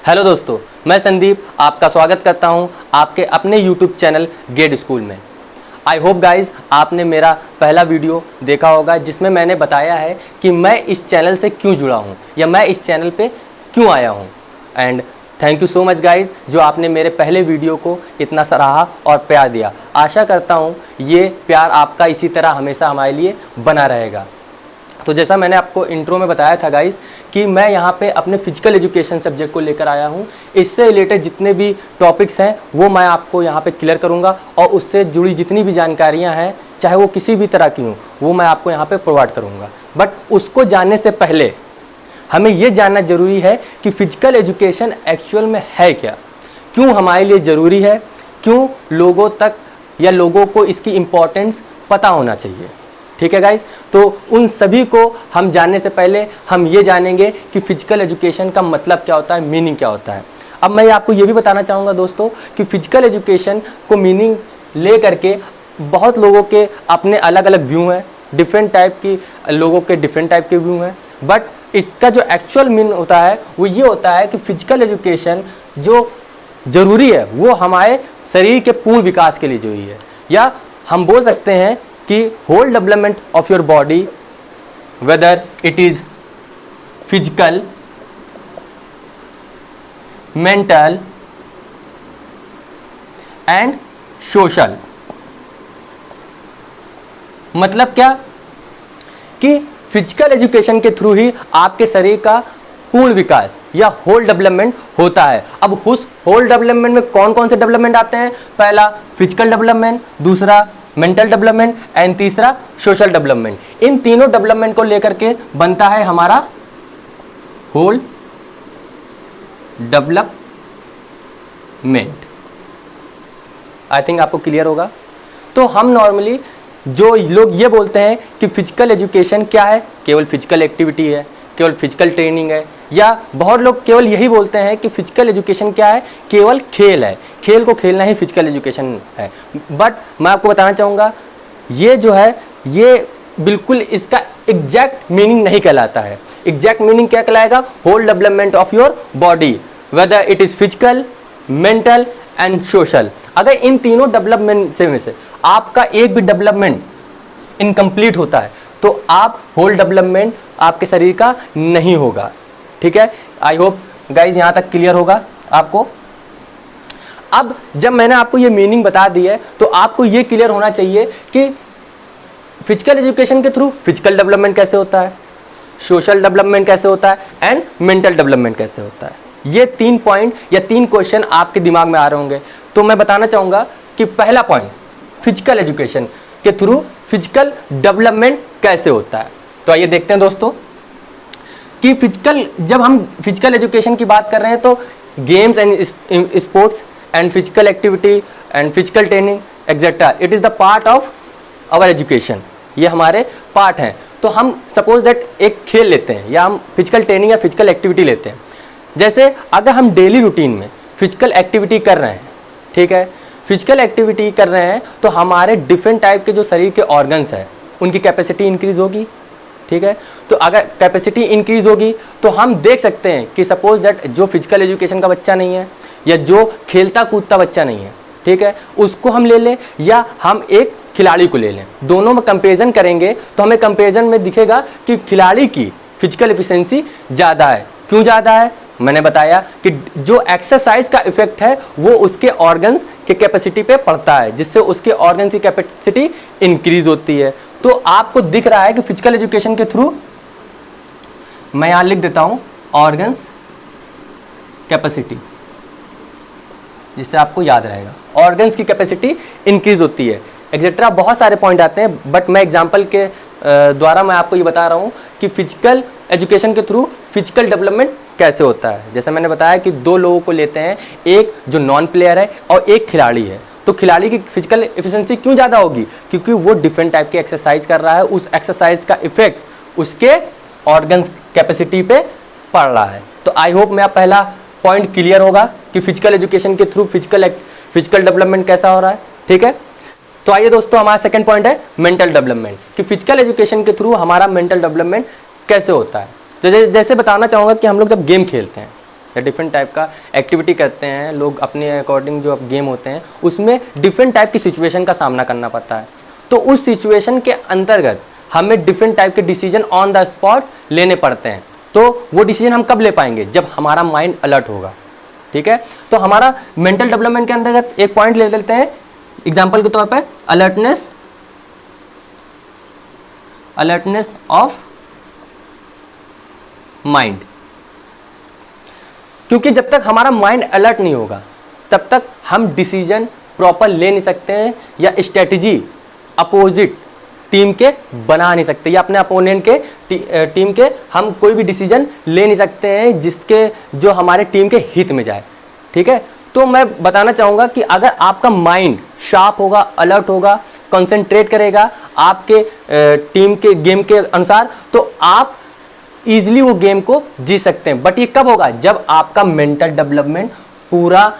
Hello दोस्तों, मैं संदीप आपका स्वागत करता हूं आपके अपने यूट्यूब चैनल गेट स्कूल में। आई होप गाइज आपने मेरा पहला वीडियो देखा होगा जिसमें मैंने बताया है कि मैं इस चैनल से क्यों जुड़ा हूं या मैं इस चैनल पे क्यों आया हूं। And thank you so much guys जो आपने मेरे पहले वीडियो को इतना सराहा और प्यार दिया। आशा करता हूं ये प्यार आपका इसी तरह हमेशा हमारे लिए बना रहेगा। तो जैसा मैंने आपको इंट्रो में बताया था गाइस कि मैं यहाँ पे अपने फिजिकल एजुकेशन सब्जेक्ट को लेकर आया हूँ। इससे रिलेटेड जितने भी टॉपिक्स हैं वो मैं आपको यहाँ पे क्लियर करूँगा और उससे जुड़ी जितनी भी जानकारियाँ हैं चाहे वो किसी भी तरह की हों वो मैं आपको यहाँ पे प्रोवाइड करूँगा। बट उसको जानने से पहले हमें ये जानना ज़रूरी है कि फिजिकल एजुकेशन एक्चुअल में है क्या, क्यों हमारे लिए ज़रूरी है, क्यों लोगों तक या लोगों को इसकी इम्पोर्टेंस पता होना चाहिए। ठीक है गाइस, तो उन सभी को हम जानने से पहले हम ये जानेंगे कि फिजिकल एजुकेशन का मतलब क्या होता है, मीनिंग क्या होता है। अब मैं आपको ये भी बताना चाहूँगा दोस्तों कि फिजिकल एजुकेशन को मीनिंग ले करके बहुत लोगों के अपने अलग अलग व्यू हैं, डिफरेंट टाइप की लोगों के डिफरेंट टाइप के व्यू हैं। बट इसका जो एक्चुअल मीनिंग होता है वो ये होता है कि फिजिकल एजुकेशन जो ज़रूरी है वो हमारे शरीर के पूर्ण विकास के लिए ज़रूरी है, या हम बोल सकते हैं कि whole development of your body, whether it is physical, mental and social। मतलब क्या कि फिजिकल एजुकेशन के थ्रू ही आपके शरीर का पूर्ण विकास या होल डेवलपमेंट होता है। अब उस होल डेवलपमेंट में कौन कौन से डेवलपमेंट आते हैं? पहला फिजिकल डेवलपमेंट, दूसरा मेंटल डेवलपमेंट एंड तीसरा सोशल डेवलपमेंट। इन तीनों डेवलपमेंट को लेकर के बनता है हमारा होल डेवलपमेंट। आई थिंक आपको क्लियर होगा। तो हम नॉर्मली जो लोग ये बोलते हैं कि फिजिकल एजुकेशन क्या है, केवल फिजिकल एक्टिविटी है, केवल फिजिकल ट्रेनिंग है, या बहुत लोग केवल यही बोलते हैं कि फिजिकल एजुकेशन क्या है, केवल खेल है, खेल को खेलना ही फिजिकल एजुकेशन है। बट मैं आपको बताना चाहूँगा ये जो है ये बिल्कुल इसका एग्जैक्ट मीनिंग नहीं कहलाता है। एग्जैक्ट मीनिंग क्या कहलाएगा? Whole development of your body, whether it is physical, mental and social. अगर इन तीनों डेवलपमेंट से में से आपका एक भी डेवलपमेंट इनकम्प्लीट होता है तो आप होल डेवलपमेंट आपके शरीर का नहीं होगा। ठीक है, आई होप गाइज यहाँ तक क्लियर होगा आपको। अब जब मैंने आपको ये मीनिंग बता दी है तो आपको ये क्लियर होना चाहिए कि फिजिकल एजुकेशन के थ्रू फिजिकल डेवलपमेंट कैसे होता है, सोशल डेवलपमेंट कैसे होता है एंड मेंटल डेवलपमेंट कैसे होता है। ये 3 पॉइंट या 3 क्वेश्चन आपके दिमाग में आ रहे होंगे। तो मैं बताना चाहूँगा कि पहला पॉइंट, फिजिकल एजुकेशन के थ्रू फिजिकल डेवलपमेंट कैसे होता है। तो आइए देखते हैं दोस्तों कि जब हम फिजिकल एजुकेशन की बात कर रहे हैं तो games and sports and physical activity and physical training etcetera, it is the part of our education. ये हमारे पार्ट हैं। तो हम सपोज दैट एक खेल लेते हैं या हम फिजिकल ट्रेनिंग या फिजिकल एक्टिविटी लेते हैं। जैसे अगर हम डेली रूटीन में फिजिकल एक्टिविटी कर रहे हैं, ठीक है, फिजिकल एक्टिविटी कर रहे हैं तो हमारे डिफरेंट टाइप के जो शरीर के ऑर्गन्स हैं उनकी कैपेसिटी इंक्रीज होगी। ठीक है, तो अगर कैपेसिटी इंक्रीज होगी तो हम देख सकते हैं कि सपोज दैट जो फिजिकल एजुकेशन का बच्चा नहीं है या जो खेलता कूदता बच्चा नहीं है, ठीक है, उसको हम ले लें या हम एक खिलाड़ी को ले लें, दोनों में कंपेरिजन करेंगे तो हमें कंपेरिजन में दिखेगा कि खिलाड़ी की फिजिकल एफिशिएंसी ज़्यादा है। क्यों ज़्यादा है? मैंने बताया कि जो एक्सरसाइज का इफेक्ट है वो उसके ऑर्गन्स के कैपेसिटी पे पड़ता है, जिससे उसके ऑर्गन्स की कैपेसिटी इंक्रीज होती है। तो आपको दिख रहा है कि फिजिकल एजुकेशन के थ्रू मैं यहां लिख देता हूं ऑर्गन्स कैपेसिटी, जिससे आपको याद रहेगा ऑर्गन्स की कैपेसिटी इंक्रीज होती है एक्सेट्रा। बहुत सारे पॉइंट आते हैं बट मैं एग्जांपल के द्वारा मैं आपको ये बता रहा हूँ कि फिजिकल एजुकेशन के थ्रू फिजिकल डेवलपमेंट कैसे होता है। जैसे मैंने बताया कि 2 लोगों को लेते हैं, एक जो नॉन प्लेयर है और एक खिलाड़ी है। तो खिलाड़ी की फिजिकल एफिशिएंसी क्यों ज़्यादा होगी? क्योंकि वो डिफरेंट टाइप की एक्सरसाइज कर रहा है, उस एक्सरसाइज का इफेक्ट उसके ऑर्गन्स कैपेसिटी पे पड़ रहा है। तो आई होप मेरा पहला पॉइंट क्लियर होगा कि फिजिकल एजुकेशन के थ्रू फिजिकल डेवलपमेंट कैसा हो रहा है। ठीक है, तो आइए दोस्तों हमारा सेकंड पॉइंट है मेंटल डेवलपमेंट, कि फिजिकल एजुकेशन के थ्रू हमारा मेंटल डेवलपमेंट कैसे होता है। तो जैसे बताना चाहूँगा कि हम लोग जब गेम खेलते हैं, या डिफरेंट टाइप का एक्टिविटी करते हैं लोग अपने अकॉर्डिंग, जो गेम होते हैं उसमें डिफरेंट टाइप की सिचुएशन का सामना करना पड़ता है। तो उस सिचुएशन के अंतर्गत हमें डिफरेंट टाइप के डिसीजन ऑन द स्पॉट लेने पड़ते हैं। तो वो डिसीजन हम कब ले पाएंगे? जब हमारा माइंड अलर्ट होगा। ठीक है, तो हमारा मेंटल डेवलपमेंट के अंतर्गत एक पॉइंट ले लेते हैं एग्जाम्पल के तौर पर, अलर्टनेस ऑफ माइंड। क्योंकि जब तक हमारा माइंड अलर्ट नहीं होगा तब तक हम डिसीजन प्रॉपर ले नहीं सकते हैं या स्ट्रेटजी अपोजिट टीम के बना नहीं सकते, या अपने अपोनेंट के टीम के हम कोई भी डिसीजन ले नहीं सकते हैं जिसके जो हमारे टीम के हित में जाए। ठीक है, तो मैं बताना चाहूँगा कि अगर आपका माइंड शार्प होगा, अलर्ट होगा, कंसंट्रेट करेगा आपके टीम के गेम के अनुसार, तो आप ईजिली वो गेम को जीत सकते हैं। बट ये कब होगा? जब आपका मेंटल डेवलपमेंट पूरा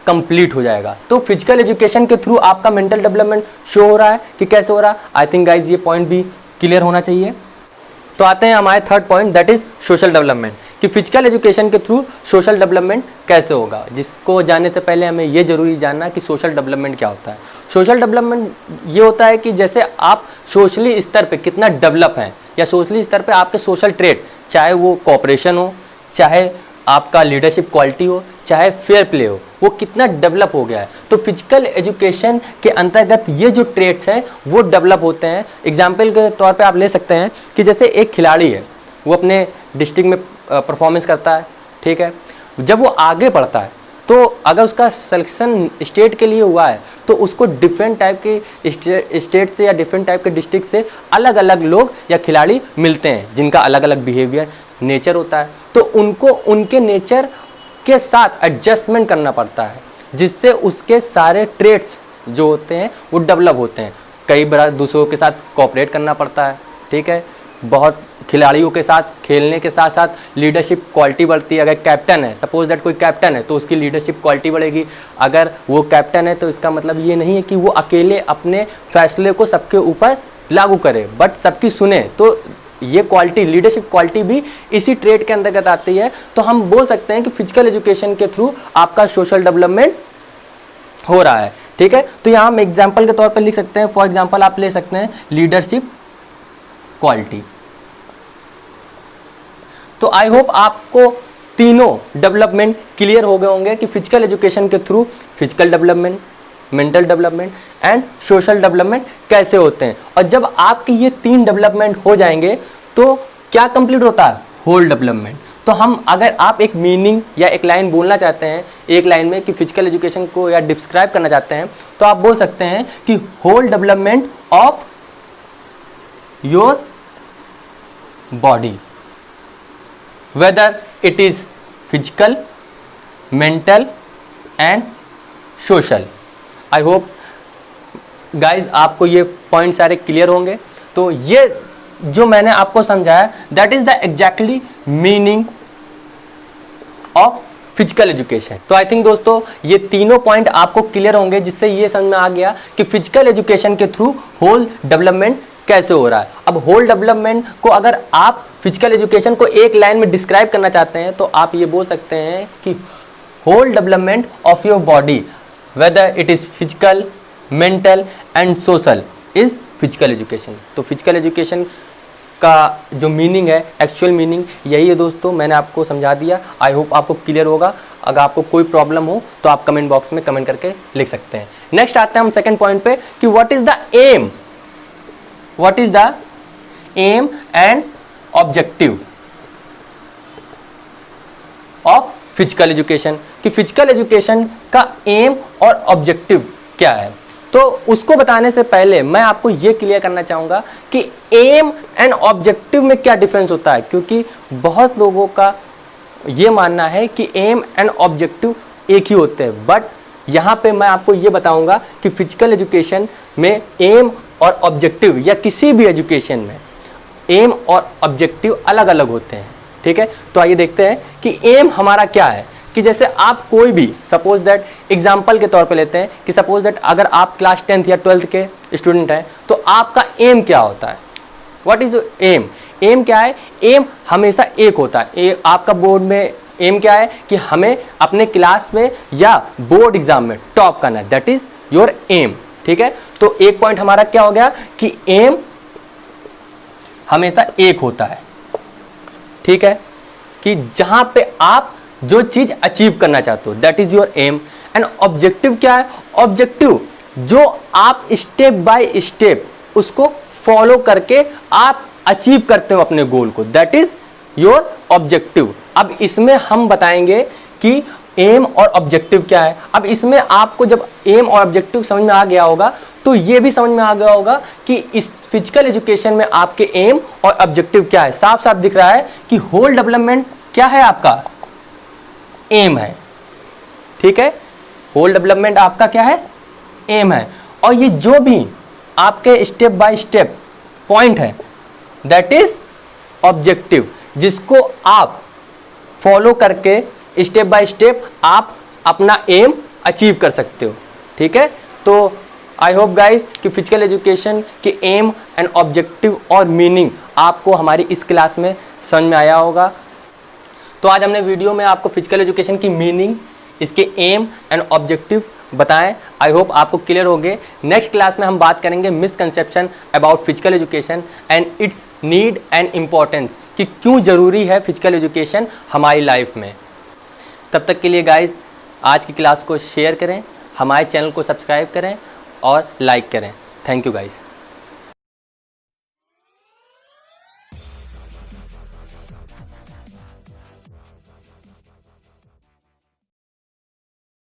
कंप्लीट हो जाएगा। तो फिजिकल एजुकेशन के थ्रू आपका मेंटल डेवलपमेंट शो हो रहा है कि कैसे हो रहा है। आई थिंक गाइज ये पॉइंट भी क्लियर होना चाहिए। तो आते हैं हमारे third point, that is social development, कि फिजिकल एजुकेशन के थ्रू सोशल डेवलपमेंट कैसे होगा। जिसको जानने से पहले हमें ये जरूरी जानना कि सोशल डेवलपमेंट क्या होता है। सोशल डेवलपमेंट ये होता है कि जैसे आप सोशली स्तर पे कितना डेवलप हैं, या सोशली स्तर पे आपके सोशल ट्रेट, चाहे वो कोऑपरेशन हो, चाहे आपका लीडरशिप क्वालिटी हो, चाहे फेयर प्ले हो, वो कितना डेवलप हो गया है। तो फिजिकल एजुकेशन के अंतर्गत ये जो ट्रेट्स हैं वो डेवलप होते हैं। एग्जाम्पल के तौर पे आप ले सकते हैं कि जैसे एक खिलाड़ी है, वो अपने डिस्ट्रिक्ट में परफॉर्मेंस करता है। ठीक है, जब वो आगे बढ़ता है तो अगर उसका सिलेक्शन स्टेट के लिए हुआ है तो उसको डिफरेंट टाइप के स्टेट से या डिफरेंट टाइप के डिस्ट्रिक्ट से अलग अलग लोग या खिलाड़ी मिलते हैं जिनका अलग अलग बिहेवियर, नेचर होता है। तो उनको उनके नेचर के साथ एडजस्टमेंट करना पड़ता है, जिससे उसके सारे ट्रेट्स जो होते हैं वो डेवलप होते हैं। कई बार दूसरों के साथ कोऑपरेट करना पड़ता है। ठीक है, बहुत खिलाड़ियों के साथ खेलने के साथ साथ लीडरशिप क्वालिटी बढ़ती है। अगर कैप्टन है, सपोज दैट कोई कैप्टन है, तो उसकी लीडरशिप क्वालिटी बढ़ेगी। अगर वो कैप्टन है तो इसका मतलब ये नहीं है कि वो अकेले अपने फैसले को सबके ऊपर लागू करे, बट सबकी सुने। तो ये क्वालिटी, लीडरशिप क्वालिटी भी इसी ट्रेड के अंतर्गत आती है। तो हम बोल सकते हैं कि फिजिकल एजुकेशन के थ्रू आपका सोशल डेवलपमेंट हो रहा है। ठीक है, तो यहाँ हम एग्जाम्पल के तौर पर लिख सकते हैं। फॉर एग्जाम्पल आप ले सकते हैं लीडरशिप क्वालिटी। तो आई होप आपको तीनों डेवलपमेंट क्लियर हो गए होंगे कि फिजिकल एजुकेशन के through physical development, mental development and social development कैसे होते हैं। और जब आपके ये तीन डेवलपमेंट हो जाएंगे तो क्या कंप्लीट होता है? Whole development. तो हम, अगर आप एक मीनिंग या एक लाइन बोलना चाहते हैं एक लाइन में कि फिजिकल एजुकेशन को या डिस्क्राइब करना चाहते हैं, तो आप बोल सकते हैं कि whole development of your body, whether it is physical, mental and social। I hope guys आपको ये पॉइंट सारे क्लियर होंगे। तो ये जो मैंने आपको समझाया that is the exactly meaning of physical education. तो आई थिंक दोस्तों ये तीनों पॉइंट आपको क्लियर होंगे, जिससे ये समझ में आ गया कि फिजिकल एजुकेशन के थ्रू होल डेवलपमेंट कैसे हो रहा है। अब होल डेवलपमेंट को अगर आप फिजिकल एजुकेशन को एक लाइन में डिस्क्राइब करना चाहते हैं तो आप ये बोल सकते हैं कि whole development of your body, whether it is physical, mental and social, is physical education. तो फिजिकल एजुकेशन का जो मीनिंग है, एक्चुअल मीनिंग यही है दोस्तों, मैंने आपको समझा दिया। आई होप आपको क्लियर होगा। अगर आपको कोई प्रॉब्लम हो तो आप कमेंट बॉक्स में कमेंट करके लिख सकते हैं। नेक्स्ट आते हैं हम सेकेंड पॉइंट पे कि what is the aim, what is the aim and objective of physical education, कि फिजिकल एजुकेशन का एम और ऑब्जेक्टिव क्या है। तो उसको बताने से पहले मैं आपको ये क्लियर करना चाहूँगा कि एम एंड ऑब्जेक्टिव में क्या डिफरेंस होता है, क्योंकि बहुत लोगों का ये मानना है कि एम एंड ऑब्जेक्टिव एक ही होते हैं। बट यहाँ पे मैं आपको ये बताऊँगा कि फिजिकल एजुकेशन में एम और ऑब्जेक्टिव या किसी भी एजुकेशन में एम और ऑब्जेक्टिव अलग अलग होते हैं। ठीक है, तो आइए देखते हैं कि एम हमारा क्या है। कि जैसे आप कोई भी, सपोज दैट एग्जांपल के तौर पे लेते हैं कि सपोज दैट अगर आप क्लास 10th या 12th के स्टूडेंट हैं तो आपका एम क्या होता है? What is M? एम क्या है? एम हमेशा एक होता है। आपका बोर्ड में एम क्या है कि हमें अपने क्लास में या बोर्ड एग्जाम में टॉप करना है, दैट इज योर एम। ठीक है, तो एक पॉइंट हमारा क्या हो गया कि एम हमेशा एक होता है। ठीक है, कि जहां पे आप जो चीज अचीव करना चाहते हो that is your aim. And objective क्या है? ऑब्जेक्टिव जो आप स्टेप बाय स्टेप उसको फॉलो करके आप अचीव करते हो अपने गोल को, दैट इज योर ऑब्जेक्टिव। अब इसमें हम बताएंगे कि एम और ऑब्जेक्टिव क्या है। अब इसमें आपको जब एम और ऑब्जेक्टिव समझ में आ गया होगा तो ये भी समझ में आ गया होगा कि इस फिजिकल एजुकेशन में आपके एम और ऑब्जेक्टिव क्या है। साफ साफ दिख रहा है कि होल डेवलपमेंट क्या है, आपका एम है। ठीक है, होल डेवलपमेंट आपका क्या है, एम है। और ये जो भी आपके स्टेप बाय स्टेप पॉइंट है दैट इज ऑब्जेक्टिव, जिसको आप फॉलो करके स्टेप बाय स्टेप आप अपना एम अचीव कर सकते हो। ठीक है, तो आई होप गाइज कि फिजिकल एजुकेशन के एम एंड ऑब्जेक्टिव और मीनिंग आपको हमारी इस क्लास में समझ में आया होगा। तो आज हमने वीडियो में आपको फिजिकल एजुकेशन की मीनिंग, इसके एम एंड ऑब्जेक्टिव बताएं। आई होप आपको क्लियर हो गए। नेक्स्ट क्लास में हम बात करेंगे misconception about physical education and it's need and importance, कि क्यों ज़रूरी है फिजिकल एजुकेशन हमारी लाइफ में। तब तक के लिए गाइज आज की क्लास को शेयर करें, हमारे चैनल को सब्सक्राइब करें और लाइक करें। Thank you guys.